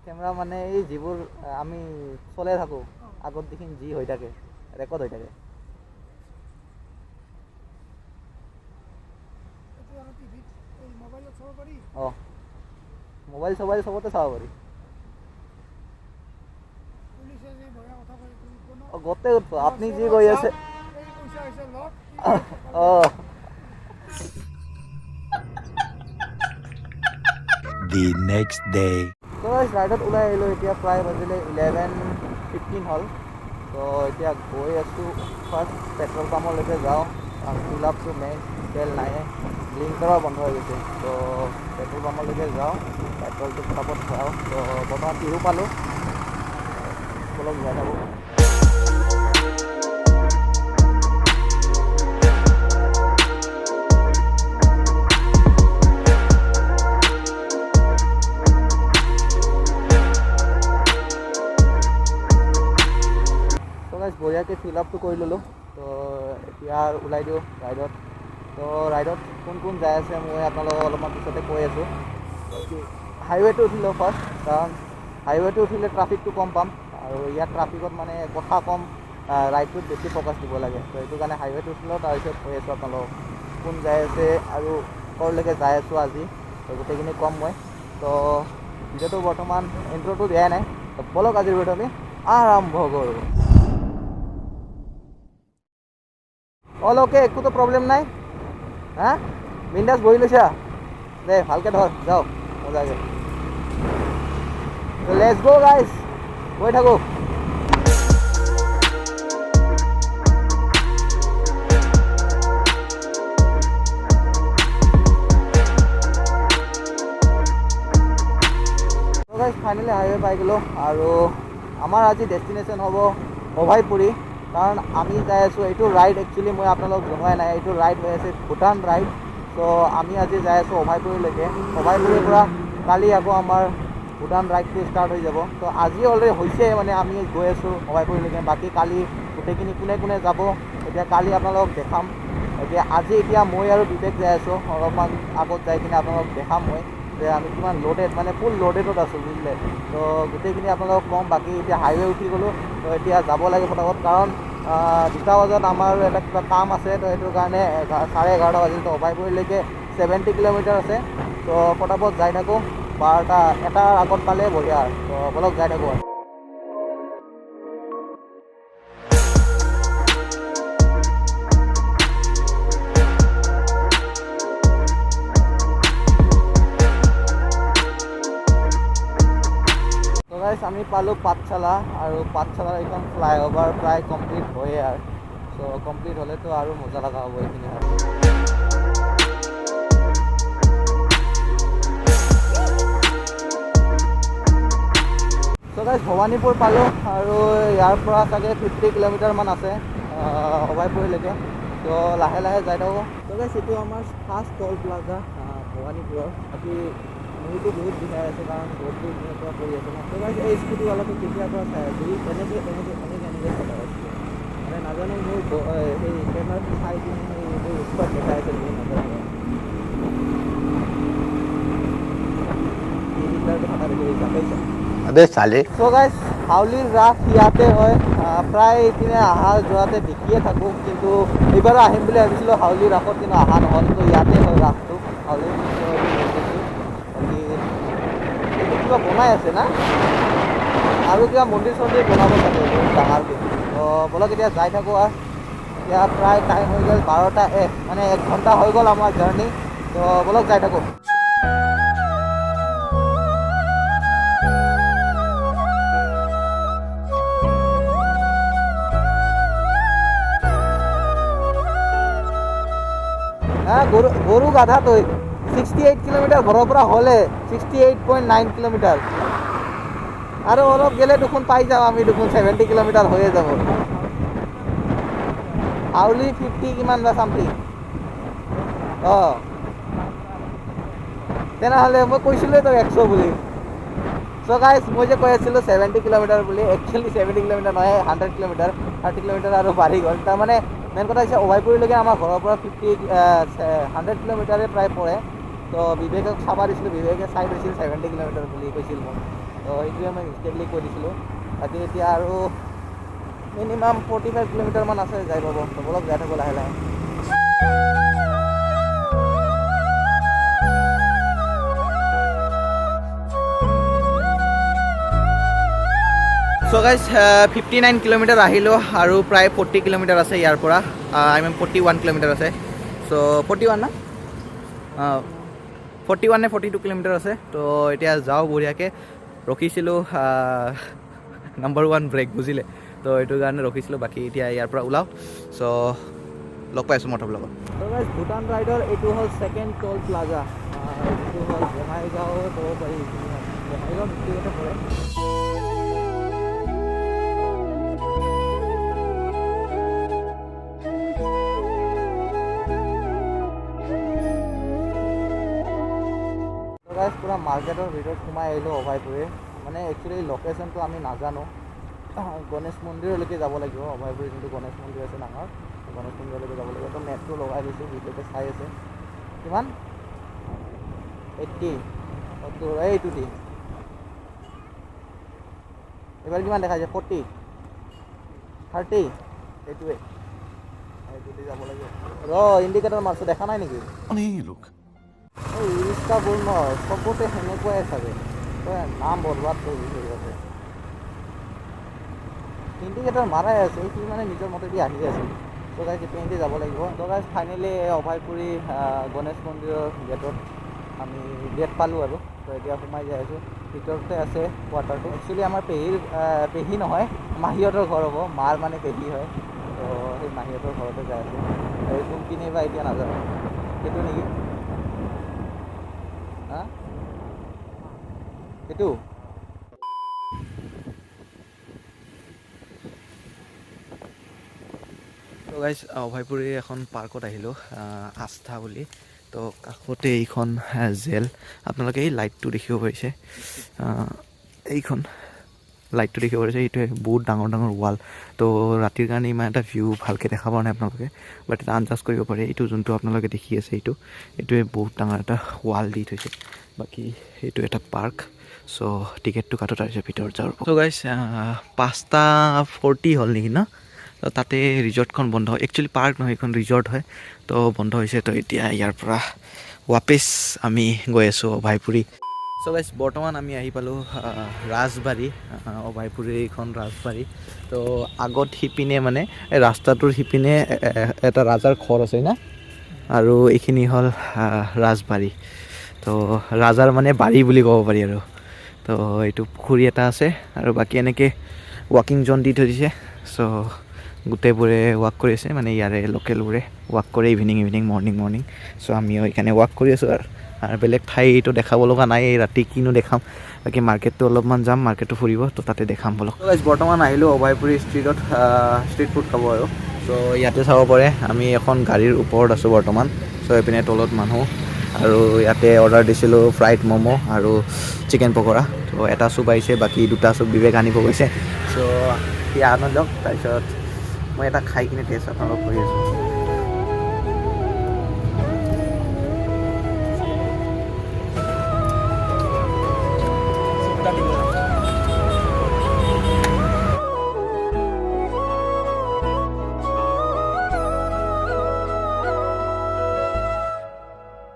Camera মানে এই যিবোৰ আমি চলাই থাকোঁ আগত দেখি যি হৈ থাকে ৰেকৰ্ড হৈ থাকে। অঁ মোবাইল চবাইল চবতে চাব পাৰি। গোটেই উঠব আপুনি যি কৈ আছে। অঁ The next day. তো ৰাইডত ওলাই আহিলোঁ। এতিয়া প্ৰায় বাজিলে 11:15 হ'ল। তো এতিয়া গৈ আছোঁ ফাৰ্ষ্ট পেট্ৰল পাম্পলৈকে যাওঁ। ফিল আপটো মেইন তেল নাইয়ে, ব্লিংকাৰো বন্ধ হৈ গৈছে। তো পেট্ৰল পাম্পলৈকে যাওঁ, পেট্ৰলটো ফটাফট ভৰাওঁ। তো বৰ্তমান টিহু পালোঁ, অলপ যাই থাকোঁ। বঢ়িয়াকৈ ফিল আপটো কৰি ল'লোঁ। তো এতিয়া ওলাই দিওঁ ৰাইডত। তো ৰাইডত কোন কোন যাই আছে মই আপোনালোকক অলপমান পিছতে কৈ আছোঁ। হাইৱেটো উঠিলোঁ ফাৰ্ষ্ট, কাৰণ হাইৱেটো উঠিলে ট্ৰাফিকটো কম পাম, আৰু ইয়াত ট্ৰাফিকত মানে কথা কম, ৰাইডটোত বেছি ফ'কাছ দিব লাগে। তো সেইটো কাৰণে হাইৱেটো উঠিলোঁ, তাৰপিছত কৈ আছোঁ আপোনালোকক কোন যাই আছে আৰু ক'লৈকে যাই আছোঁ আজি। তো গোটেইখিনি ক'ম মই। তো ভিডিঅ'টো বৰ্তমান ইণ্ট্ৰ'টো দিয়াই নাই। তো ব'লক আজিৰ ভিডিঅ'টো আমি আৰম্ভ কৰোঁ। অল অ'কে, একোতো প্ৰব্লেম নাই। হা বিন্দাছ বহি লৈছা দে, ভালকৈ ধৰ যাওক মজাকৈ। লেটছ গো গাইজ, গৈ থাকোঁ। গাইজ ফাইনেলি হাইৱে পাই গ'লোঁ, আৰু আমাৰ আজি ডেষ্টিনেশ্যন হ'ব অভয়পুৰী। কাৰণ আমি যাই আছোঁ, এইটো ৰাইড একচুৱেলি মই আপোনালোকক জনোৱাই নাই, এইটো ৰাইড হৈ আছে ভূটান ৰাইড। চ' আমি আজি যাই আছোঁ অভয়পুৰীলৈকে। অভয়পুৰীৰ পৰা কালি আকৌ আমাৰ ভূটান ৰাইডটো ষ্টাৰ্ট হৈ যাব। তো আজি অলৰেডি হৈছে, মানে আমি গৈ আছোঁ অভয়পুৰীলৈকে। বাকী কালি গোটেইখিনি কোনে কোনে যাব এতিয়া কালি আপোনালোকক দেখাম। এতিয়া মই আৰু বিবেক যাই আছোঁ। অলপমান আগত যাই কিনে আপোনালোকক দেখাম মই যে আমি কিমান লোডেড, মানে ফুল লোডেডত আছোঁ বুজিলে। তো গোটেইখিনি আপোনালোকক ক'ম। বাকী এতিয়া হাইৱে উঠি গ'লোঁ, তো এতিয়া যাব লাগে ফটাফট, কাৰণ 2টা বজাত আমাৰ এটা কিবা কাম আছে। তো সেইটো কাৰণে 11:30 বাজিল। তো অভয়পুৰীলৈকে 70 কিলোমিটাৰ আছে। তো ফটাফট যাই থাকোঁ, 1টাৰ আগত পালে বঢ়িয়া। তো বলক যাই থাকোঁ আৰু। আমি পালোঁ পাঠশালা, আৰু পাঠশালাৰ এইখন ফ্লাইঅভাৰ প্ৰায় কমপ্লিট হয়ে আৰু। চ' কমপ্লিট হ'লেতো আৰু মজা লগা হ'ব এইখিনি। চ' গাইজ ভৱানীপুৰ পালোঁ, আৰু ইয়াৰ পৰা চাগে 50 কিলোমিটাৰমান আছে অভয়পুৰীলৈকে। তো লাহে লাহে যাই থাকোঁ। চ' গাইজ এইটো আমাৰ ফাৰ্ষ্ট টল প্লাজা ভৱানীপুৰৰ। বাকী মোৰতো বহুত বিষাই আছে, কাৰণ ৰ'দটো দিনৰ পৰা পৰি আছে ন। তো গাইজ এই স্কুটিৱালাটো কেতিয়াৰ পৰা চাই আছোঁ, এনেকৈ চলাই আছোঁ। মানে নাজানো মোৰ সেই কেমেৰাটো চাই কিনে এইটো স্পট দেখাই আছে নেকি নাজানো। এই লিটাৰটো থকা দেখি পাইছা। চ' গাইজ হাউলিৰ ৰাস ইয়াতে হয়, প্ৰায় এইপিনে অহা যোৱাতে দেখিয়ে থাকোঁ। কিন্তু এইবাৰো আহিম বুলি ভাবিছিলোঁ হাউলিৰ ৰাসত, কিন্তু অহা নহ'ল। তো ইয়াতে হয় ৰাসটো হাউলিৰ। বাকী এইটো কিবা বনাই আছে না, আৰু কিবা মন্দিৰ চন্দিৰ বনাব থাকে বহুত ডাঙৰকৈ। তো বলক এতিয়া যাই থাকোঁ। আৰু এতিয়া প্ৰায় টাইম হৈ গ'ল 12:01, মানে 1 ঘণ্টা হৈ গ'ল আমাৰ জাৰ্ণি। তো বলক যাই থাকোঁ। গৰু গাধা তই 68 কিলোমিটাৰ ঘৰৰ পৰা হ'লে 68.9 কিলোমিটাৰ, আৰু অলপ গেলে দেখোন পাই যাম আমি, দেখোন 70 কিলোমিটাৰ হৈয়ে যাব। হাউলি 50 কিমান বা চামথিং। অঁ তেনেহ'লে মই কৈছিলোঁ তই 100 বুলি। চ' গাইজ মই যে কৈ আছিলোঁ 70 কিলোমিটাৰ বুলি, একচুৱেলি 70 কিলোমিটাৰ নহয়, 100 কিলোমিটাৰ। 30 কিলোমিটাৰ আৰু বাঢ়ি গ'ল। তাৰমানে মেইন কথা হৈছে অভয়পুৰীলৈকে আমাৰ ঘৰৰ পৰা 100 কিলোমিটাৰে প্ৰায় পৰে। তো বিবেকক চাব দিছিলোঁ, বিবেকে চাই লৈছিল 70 কিলোমিটাৰ বুলি কৈছিল মোক। তো সেইটোৱে মই মিষ্টেকলি কৈ দিছিলোঁ। বাকী এতিয়া আৰু মিনিমাম 45 কিলোমিটাৰমান আছে যাই পাব। অলপ যাই থাকোঁ লাহে লাহে। চ' গাইজ 59 কিলোমিটাৰ আহিলোঁ আৰু প্ৰায় 40 কিলোমিটাৰ আছে ইয়াৰ পৰা। আই মিন 41 কিলোমিটাৰ আছে। চ' 41 না? 41 নে 42 কিলোমিটাৰ আছে। তো এতিয়া যাওঁ বঢ়িয়াকৈ। ৰখিছিলোঁ নাম্বাৰ 1 ব্ৰেক, বুজিলে? তো এইটো কাৰণে ৰখিছিলোঁ। বাকী এতিয়া ইয়াৰ পৰা ওলাওঁ। চ' লগ পাইছোঁ মই তোমাৰ লগত। তো গাইজ ভূটান ৰাইডৰ এইটো হ'ল ছেকেণ্ড টল প্লাজা। যিটো হ'ল বঙাইগাঁও ক'ব পাৰি। বঙাইগাঁও ডিষ্ট্ৰিক্টতে পৰে। পুৰা মাৰ্কেটৰ ভিতৰত সোমাই আহিলোঁ অভয়পুৰী। মানে একচুৱেলি লোকেশ্যনটো আমি নাজানো। গণেশ মন্দিৰলৈকে যাব লাগিব। অভয়পুৰী যোনটো গণেশ মন্দিৰ আছে ডাঙৰ, গণেশ মন্দিৰলৈকে যাব লাগিব। তো মেপটো লগাই দিছোঁ, ভিডিঅ'তে চাই আছে। কিমান 80 এইটো দি এইবাৰ কিমান দেখাইছে 40 30 সেইটোৱে এইটো দি যাব লাগিব। ইণ্ডিকেটৰ মাৰছোঁ, দেখা নাই নেকি? এই ৰিক্সাবোৰ ন চবতে সেনেকুৱাই চাগে। নাম বৰবাদ কৰি আছে। ইণ্ডিকেটৰ মাৰাই আছে, সি মানে নিজৰ মতেদি আহি আছে। তো গাইজ ইপিনেদি যাব লাগিব। তো গাইজ ফাইনেলি অভয়পুৰী গণেশ মন্দিৰৰ গেটত আমি গেট পালোঁ আৰু। তো এতিয়া সোমাই যাই আছোঁ। ভিতৰতে আছে কোৱাৰ্টাৰটো। একচুৱেলি আমাৰ পেহী নহয়, মাহীহঁতৰ ঘৰ হ'ব। মাৰ মানে পেহী হয়। তো সেই মাহীহঁতৰ ঘৰতে যাই আছোঁ। এই কোনপিনে বা এতিয়া নাজানো, সেইটো নেকি? হা এইটো তো গাইজ অভয়পুৰী এখন পাৰ্কত আহিলোঁ, আস্থা বুলি। তো কাষতে এইখন জেল। আপোনালোকে এই লাইটটো দেখিব পাৰিছে, এইখন লাইটটো দেখিব পাৰিছে। এইটোৱে বহুত ডাঙৰ ডাঙৰ ৱাল। তো ৰাতিৰ কাৰণে ইমান এটা ভিউ ভালকৈ দেখা পোৱা নাই আপোনালোকে, বাট এটা আন্দাজ কৰিব পাৰে। এইটো যোনটো আপোনালোকে দেখি আছে, এইটোৱে বহুত ডাঙৰ এটা ৱাল দি থৈছে। বাকী সেইটো এটা পাৰ্ক। চ' টিকেটটো কাটো, তাৰপিছত ভিতৰত যাওঁ। চ' গাইজ 5:40 হ'ল নেকি ন? তো তাতে ৰিজৰ্টখন বন্ধ। একচুৱেলি পাৰ্ক নহয়, এইখন ৰিজৰ্ট হয়। তো বন্ধ হৈছে। তো এতিয়া ইয়াৰ পৰা ৱাপিছ আমি গৈ আছোঁ অভয়পুৰী। চ' গাইজ বৰ্তমান আমি আহি পালোঁ ৰাজবাৰী। অভয়পুৰীৰ এইখন ৰাজবাৰী। তো আগত সিপিনে মানে এই ৰাস্তাটোৰ সিপিনে এটা ৰাজাৰ ঘৰ আছে না, আৰু এইখিনি হ'ল ৰাজবাৰী। তো ৰাজাৰ মানে বাৰী বুলি ক'ব পাৰি আৰু। তো এইটো পুখুৰী এটা আছে, আৰু বাকী এনেকৈ ৱাকিং জ'ন দি থৈ দিছে। চ' গোটেইবোৰে ৱাক কৰি আছে, মানে ইয়াৰে লোকেলবোৰে ৱাক কৰে ইভিনিং মৰ্ণিং। চ' আমিও এইকাৰণে ৱাক কৰি আছোঁ আৰু বেলেগ ঠাইটো দেখাব লগা নাই। এই ৰাতি কিনো দেখাম। বাকী মাৰ্কেটটো অলপমান যাম, মাৰ্কেটটো ফুৰিব। তো তাতে দেখাম বলক। বৰ্তমান আহিলোঁ অভয়পুৰী ষ্ট্ৰীট ফুড খাব আৰু। চ' ইয়াতে চাব পাৰে আমি এখন গাড়ীৰ ওপৰত আছোঁ বৰ্তমান। চ' এইপিনে তলত মানুহ, আৰু ইয়াতে অৰ্ডাৰ দিছিলোঁ ফ্ৰাইড ম'ম' আৰু চিকেন পকৰা। ত' এটা চুপ আহিছে, বাকী দুটা চুপ বিবেক আনিব গৈছে। চ' সি আনক যাওক, তাৰপিছত মই এটা খাই কিনে টেষ্ট আপোনালোক কৰি আছোঁ।